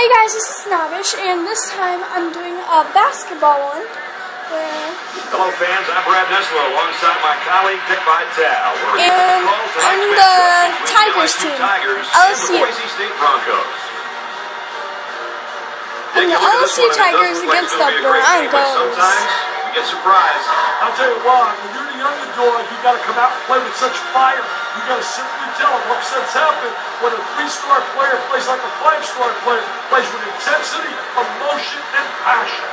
Hey guys, this is Navish, and this time I'm doing a basketball one. Hello fans, I'm Brad Nessler alongside my colleague Dick Vitale. And I'm the Tigers team, LSU. Boise State Broncos. I'm the LSU Tigers against the Broncos. Sometimes we get surprised. I'll tell you what, when you're the underdog, you got to come out and play with such fire. You got to simply tell them upsets happen when a 3-star player plays like a 5-star player, plays with intensity, emotion, and passion.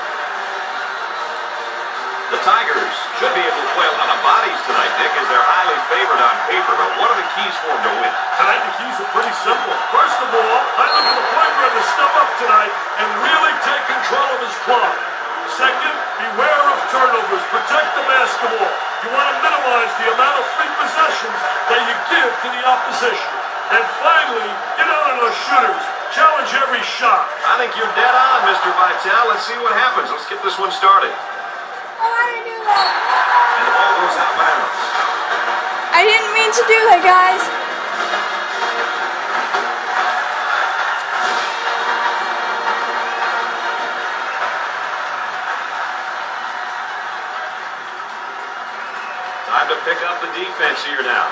The Tigers should be able to play a lot of bodies tonight, Dick, as they're highly favored on paper. But what are the keys for them to win? Tonight, the keys are pretty simple. First of all, I look at the point guard to step up tonight and really take control of his club. Second, beware of turnovers. Protect the basketball. You want to minimize the amount of free possessions that you give to the opposition. And finally, get out on those shooters. Challenge every shot. I think you're dead on, Mr. Vitale. Let's see what happens. Let's get this one started. Oh, I didn't do that. And the ball goes out of bounds. I didn't mean to do that, guys. Time to pick up the defense here now.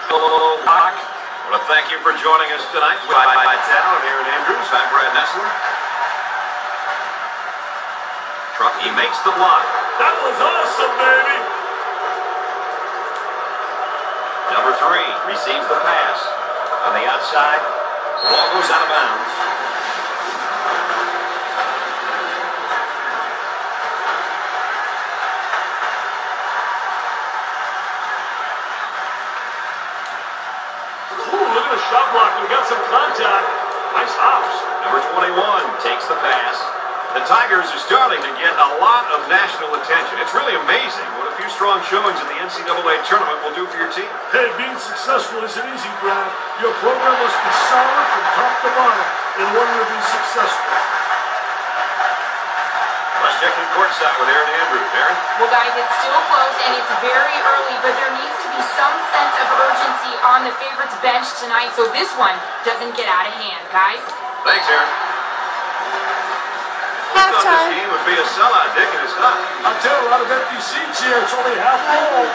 Hello, Doc. I want to thank you for joining us tonight. Vitale and Aaron Andrews. I'm Brad Nessler. He makes the block. That was awesome, baby. Number 3 receives the pass. On the outside, the ball goes out of bounds. Ooh, look at the shot block. We got some contact. Nice hops. Number 21 takes the pass. The Tigers are starting to get a lot of national attention. It's really amazing what a few strong showings in the NCAA tournament will do for your team. Hey, being successful isn't easy, Brad. Your program must be solid from top to bottom in order to be successful. Let's check in courtside with Aaron Andrews. Aaron? Well, guys, it's still close and it's very early, but there needs to be some sense of urgency on the favorites' bench tonight so this one doesn't get out of hand, guys. Thanks, Aaron. I thought this game would be a sellout, Dick, and it's not. I'll tell you, a lot of empty seats here. It's only half full.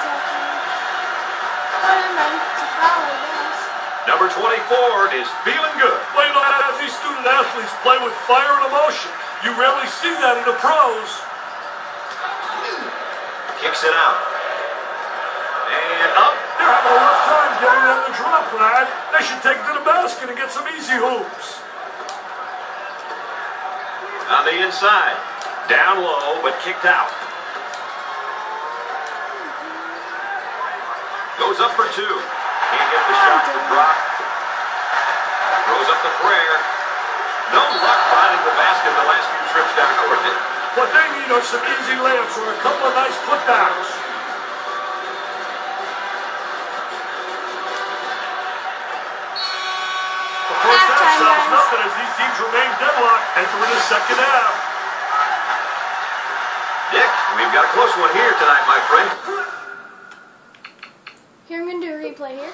Number 24 is feeling good. Well, you know, these student athletes play with fire and emotion. You rarely see that in the pros. Kicks it out. And up. They're having a rough time getting them to drop, Brad. They should take it to the basket and get some easy hoops. On the inside. Down low, but kicked out. Goes up for 2. Can't get the shot to drop. Throws up the prayer. No luck finding the basket the last few trips down court. What they need are some easy layups or a couple of nice putbacks. The first half shows nothing as these teams remain deadlocked entering the second half. Dick, we've got a close one here tonight, my friend. Here, I'm going to do a replay here.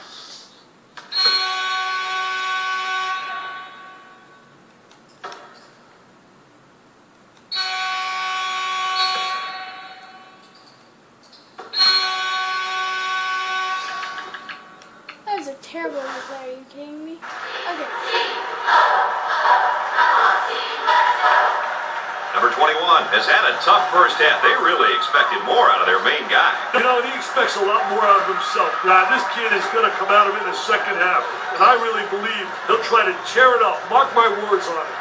That was a terrible replay. Are you kidding me? Okay. Number 21 has had a tough first half. They really expected more out of their main guy. You know, he expects a lot more out of himself, Brad. This kid is going to come out of it in the second half. And I really believe he'll try to tear it up. Mark my words on it.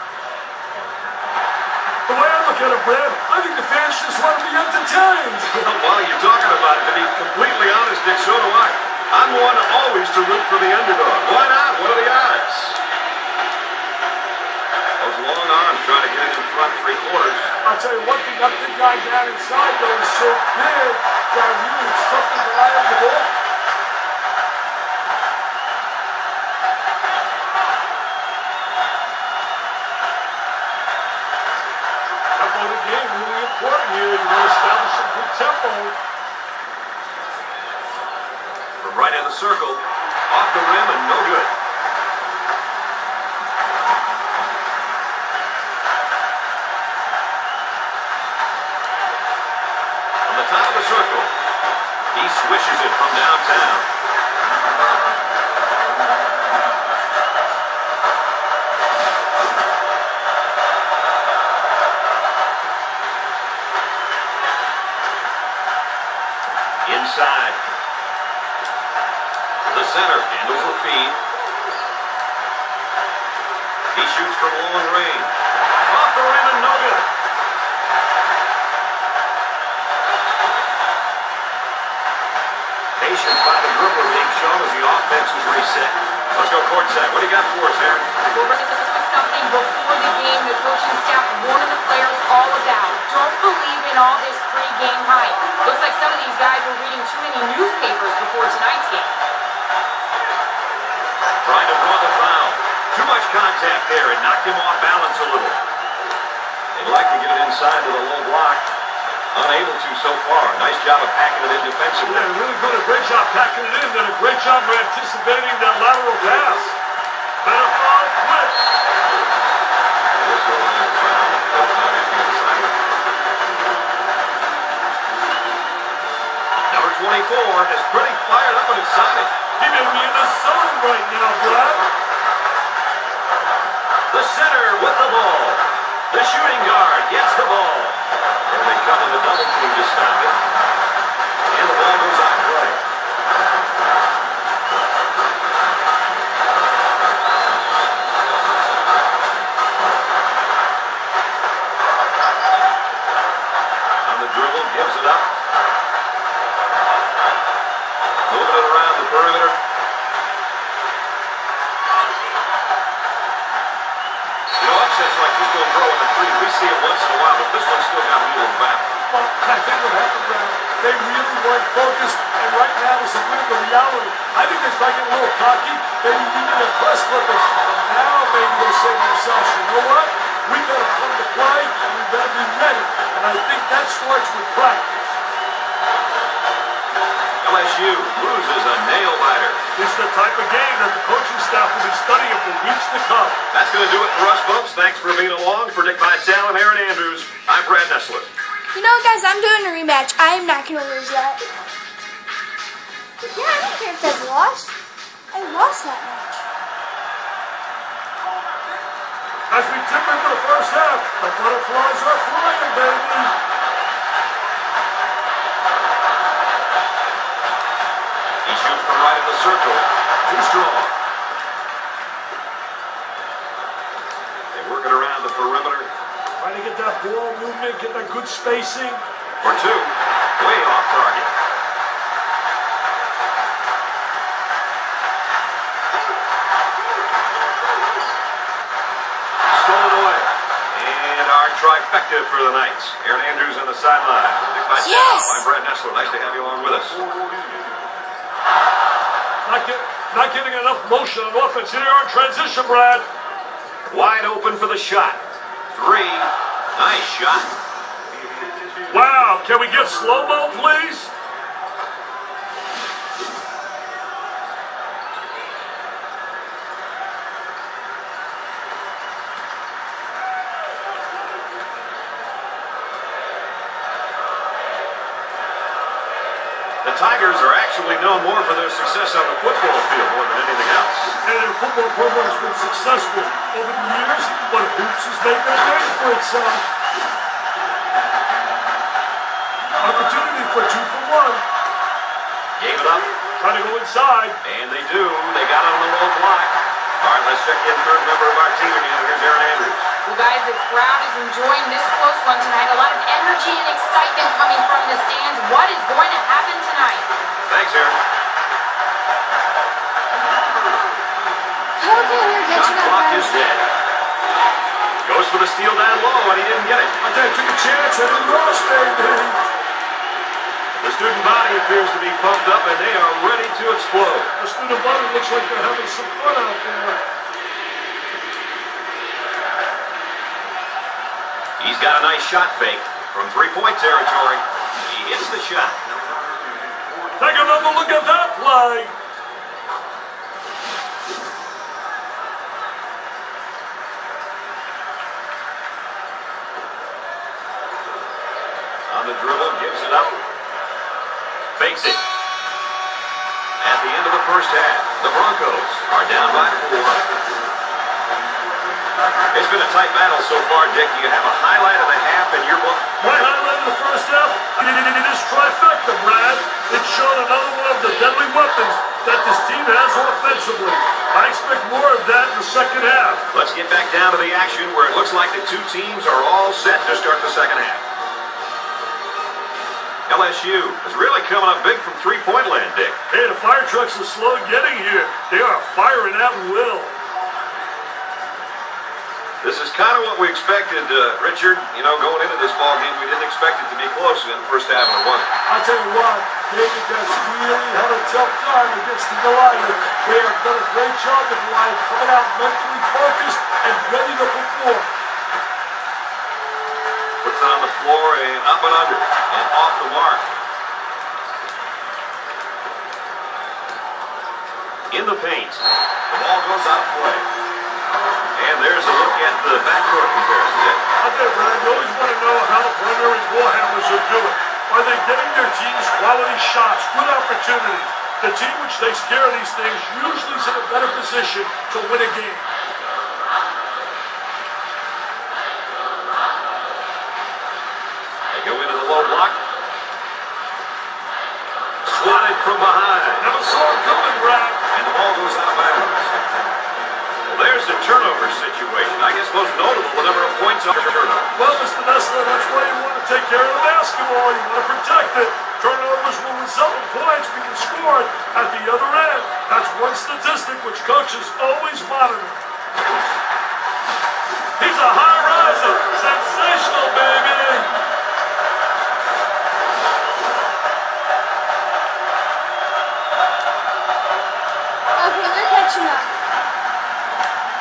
The way I look at it, Brad, I think the fans just want to be entertained. While you're talking about it, to be completely honest, Dick, so do I. I'm one always to root for the underdog. Why not? What are the odds? Those long arms trying to get it in front 3/4. I'll tell you one thing, that big guy down inside, though, is so big that really it's tough to get out of the ball. Tempo of the game, really important here. You want to establish a good tempo. From right in the circle, off the rim and no good. fires it from downtown. Inside. The center handles the feed. He shoots from long range. Off the rim and no good. Patience by the dribbler being shown as the offense is reset. Let's go courtside. What do you got for us, Aaron? Well, this was something before the game the coaching staff warned the players all about. Don't believe in all this pre-game hype. Looks like some of these guys were reading too many newspapers before tonight's game. Trying to draw the foul. Too much contact there. It knocked him off balance a little. They'd like to get it inside to the low block. Unable to so far. Nice job of packing it in defensively. Yeah, really good. A great job packing it in. Did a great job of anticipating that lateral pass. Better foul quick. Number 24 is pretty fired up and excited. He may be in the zone right now, Brad. The center with the ball. The shooting guard gets the ball. And they come in the double team to stop it. And the ball goes out play. On the dribble, gives it up. Moving it around the perimeter. Upsets like this don't grow in the three. We see it once in a while, but this one's still got wheels back. Well, I think what happened, Brad, they really weren't focused, and right now it's a bit of a reality. I think they start getting a little cocky. Maybe we need to press Clippers. And now maybe they're saying to themselves, you know what? We got to come to play, and we better be ready. And I think that starts with practice. LSU loses a nail-biter. It's the type of game that the coaching staff will be studying for weeks to come. That's going to do it for us, folks. Thanks for being along. For Dick Vitale and Aaron Andrews, I'm Brad Nessler. You know, guys, I'm doing a rematch. I am not going to lose that. Yeah, I don't care if that's a loss. I lost that match. As we tip into the first half, the butterflies are flying, baby. He shoots from right in the circle. Too strong. They work it around the perimeter. Trying to get that ball movement, get that good spacing. For two. Way off target. Stolen away. And our trifecta for the night. Aaron Andrews on the sideline. Dick Vitale. Yes! I'm Brad Nessler. Nice to have you along with us. Not getting enough motion on offense. Here on transition, Brad. Wide open for the shot. Three. Nice shot. Wow, can we get slow-mo, please? The Tigers are actually known more for their success on the football field more than anything else. And their football program has been successful over the years, but hoops has made their name for itself. Opportunity for 2 for 1. Gave it up. Trying to go inside. And they do. They got on the low block. All right, let's check in third member of our team again. Here's Aaron Andrews. Well, guys, the crowd is enjoying this close one tonight. A lot of energy and excitement coming from the stands. What is going to happen tonight? Thanks, Aaron. Okay, we're Shot catching up, clock guys. is dead. Goes for the steal down low, and he didn't get it. I think I took a chance and it lost, baby. The student body appears to be pumped up, and they are ready to explode. The student body looks like they're having some fun out there. He's got a nice shot fake from three-point territory. He hits the shot. Take another look at that play. On the dribble, gives it up. Fakes it. first half. The Broncos are down by 4. It's been a tight battle so far, Dick. Do you have a highlight of the half in your book? My highlight of the first half is trifecta, Brad. It showed another one of the deadly weapons that this team has offensively. I expect more of that in the second half. Let's get back down to the action where it looks like the two teams are all set to start the second half. LSU is really coming up big from three-point land, Dick. Hey, the fire trucks are slow getting here. They are firing at will. This is kind of what we expected, Richard. You know, going into this ball game, we didn't expect it to be close in the first half, and it wasn't. I'll tell you what, David has really had a tough time against the Goliath. They have done a great job of Goliath coming out mentally focused and ready to perform. Puts it on the floor and up and under and off the mark. In the paint. The ball goes out of play. And there's a look at the backcourt comparison. I tell you, Brad, you always want to know how the primary ball handlers are doing. Are they getting their teams quality shots, good opportunities? The team which takes care of these things usually is in a better position to win a game. They go into the low block. Swatted from behind. Never saw it coming, Brad. And the ball goes out of bounds. There's the turnover situation. I guess most notable, the number of points on turnover. Well, Mr. Nessler, that's why you want to take care of the basketball. You want to protect it. Turnovers will result in points being scored at the other end. That's one statistic which coaches always monitor. He's a high riser. Sensational, baby. Okay, they're catching up.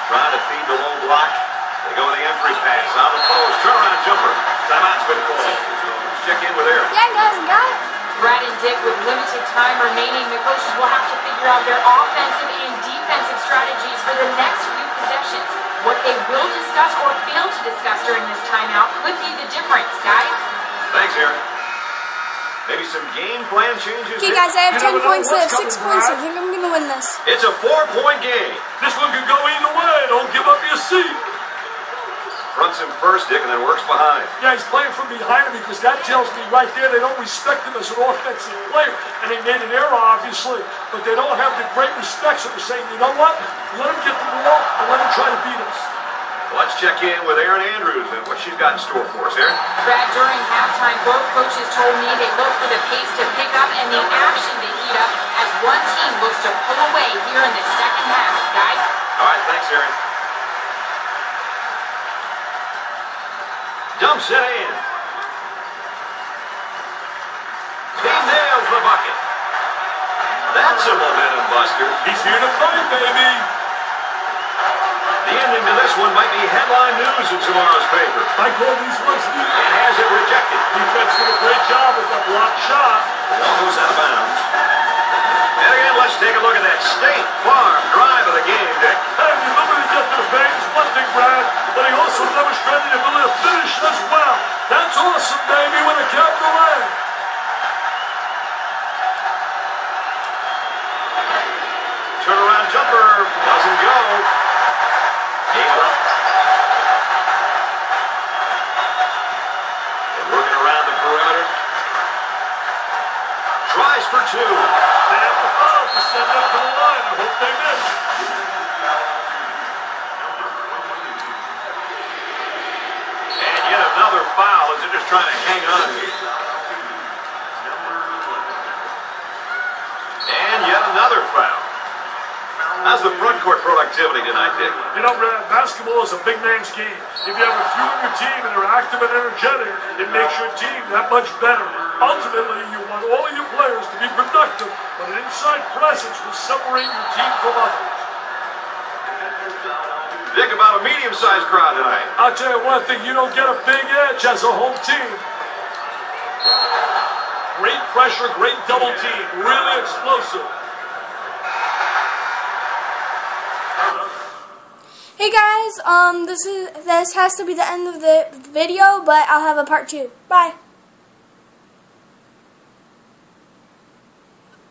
Trying to feed the low block. They go with the entry pass. On the post. Turnaround jumper. Timeout's been called. Let's check in with Aaron. Yeah, guys, got it. Brad and Dick, with limited time remaining, the coaches will have to figure out their offensive and defensive strategies for the next few possessions. What they will discuss or fail to discuss during this timeout could be the difference, guys. Thanks, Aaron. Maybe some game plan changes. Okay, guys, I have 10 points. They have 6 points. I think I'm going to win this. It's a 4-point game. This one could go either way. Don't give up your seat. Fronts him first, Dick, and then works behind. Yeah, he's playing from behind him because that tells me right there they don't respect him as an offensive player. And they made an error, obviously, but they don't have the great respect. So they're saying, you know what? Let him get the ball and let him try to beat us. Let's check in with Aaron Andrews and what she's got in store for us, Aaron. Brad, during halftime, both coaches told me they look for the pace to pick up and the action to heat up as one team looks to pull away here in the second half. Guys? All right, thanks, Aaron. Dumps it in. He nails the bucket. That's a momentum buster. He's here to fight, baby. The ending to this one might be headline news in tomorrow's paper. I call these ones neat. And has it rejected. Defense did a great job with that blocked shot. The ball goes out of bounds. And again, let's take a look at that State Farm drive of the game, Dick. Hey, the ability to get to the paint is one thing, Brad, but he also demonstrated the ability to finish as well. That's awesome, baby, with a capital A. Turnaround jumper doesn't go. Game up. They're working around the perimeter. Tries for two. They have the foul to send them to the line. I hope they miss. And yet another foul as they're just trying to hang on here. And yet another foul. How's the front court productivity tonight, Dick? You know, Brad, basketball is a big man's game. If you have a few on your team and are active and energetic, it makes your team that much better. Ultimately, you want all of your players to be productive, but an inside presence will separate your team from others. Dick, about a medium-sized crowd tonight. I'll tell you one thing, you don't get a big edge as a home team. Great pressure, great double team, really explosive. Hey guys, this has to be the end of the video, but I'll have a part 2. Bye.